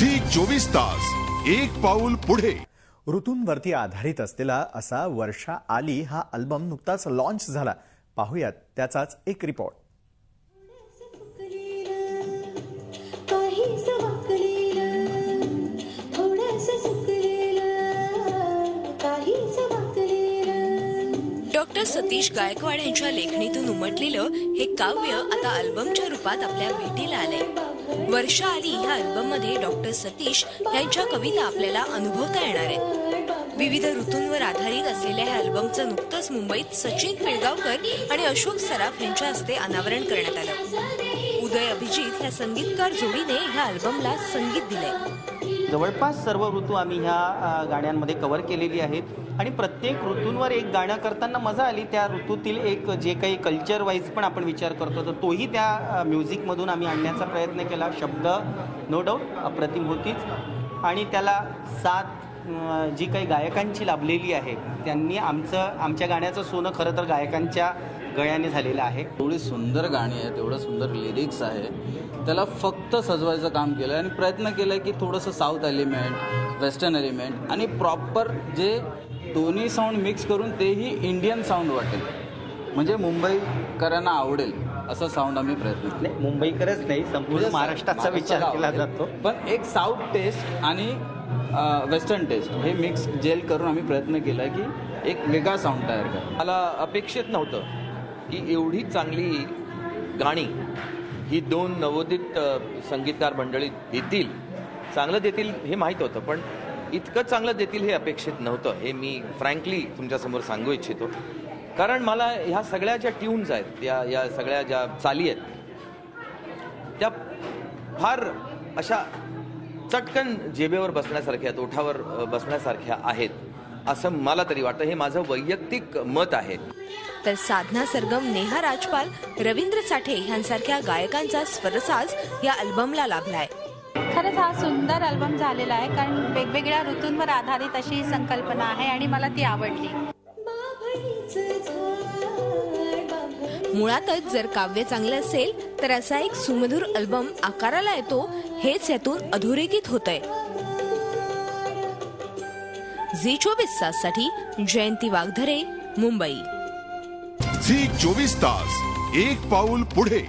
Zee 24 तास एक पाऊल पुढे। ऋतूंवरती आधारित असलेला असा वर्षा आली हा अल्बम नुकताच लॉन्च झाला। पाहूयात त्याचाच एक रिपोर्ट। डॉक्टर सतीश गायकवाड यांच्या लेखणीतून उमटलेलं हे काव्य आता अल्बमच्या रूपात आपल्या भेटीला आलंय। वर्षा आली ह्या अल्बम मध्ये डॉक्टर सतीश यांच्या कविता आपल्याला अनुभवता येणार आहेत। विविध ऋतूंवर आधारित असलेल्या ह्या अल्बमचं नुकतंच मुंबईत सचिन पिळगावकर आणि अशोक सराफ यांच्या हस्ते अनावरण करण्यात आलं। उदय अभिजित ह्या संगीतकार जोडीने ह्या अल्बमला संगीत दिलंय। जवळपास सर्व ऋतू आम्ही ह्या गाण्यांमध्ये कव्हर केलेली आहेत आणि प्रत्येक ऋतूंवर एक गाणं करताना मजा आली। त्या ऋतूतील एक जे काही कल्चर वाईज पण आपण विचार करतो तर तोही त्या म्युझिकमधून आम्ही आणण्याचा प्रयत्न केला। शब्द नो डाऊट अप्रतिम होतीच आणि त्याला साथ जी काही गायकांची लाभलेली आहे त्यांनी आमच्या गाण्याचं सोनं खरं तर गायकांच्या गळ्याने झालेलं आहे। एवढी सुंदर गाणी आहेत, एवढं सुंदर लिरिक्स आहे, त्याला फक्त सजवायचं काम केलं आणि प्रयत्न केला की थोडंसं साऊथ एलिमेंट, वेस्टर्न एलिमेंट आणि प्रॉपर जे दोन्ही साऊंड मिक्स करून तेही इंडियन साऊंड वाटेल, म्हणजे मुंबईकरांना आवडेल असं साऊंड आम्ही प्रयत्न केला। मुंबईकरच नाही, संपूर्ण महाराष्ट्राचा विचार केला जातो, पण एक साऊथ टेस्ट आणि वेस्टर्न टेस्ट हे मिक्स जेल करून आम्ही प्रयत्न केला की एक वेगळा साऊंड तयार करा। मला अपेक्षित नव्हतं की एवढी चांगली गाणी ही दोन नवोदित संगीतकार मंडळी देतील। चांगलं देतील हे माहीत होतं, पण इतकं चांगलं देतील हे अपेक्षित नव्हतं। हे मी फ्रँकली तुमच्यासमोर सांगू इच्छितो, कारण मला ह्या सगळ्या ज्या ट्यून्स आहेत, या सगळ्या ज्या चाली आहेत त्या फार अशा चटकन जेबेवर बसण्यासारख्या, ओठावर बसण्यासारख्या आहेत असं मला तरी वाटतं। हे माझं वैयक्तिक मत आहे। तर साधना सरगम, नेहा राजपाल, रवींद्र साठे यांसारख्या गायकांचा स्वरसाज या अल्बमला लाभलाय। खरंच हा सुंदर अल्बम झालेला आहे, कारण वेगवेगळ्या ऋतूंवर आधारित अशी संकल्पना आहे आणि मला ती आवडली। मुळातच जर काव्य चांगलं असेल तर असा एक सुमधुर अल्बम आकाराला येतो हेच यातून अधोरेखित होतंय। झी 24 ताससाठी जयंती वाघधरे, मुंबई। झी 24 तास एक पाऊल पुढे।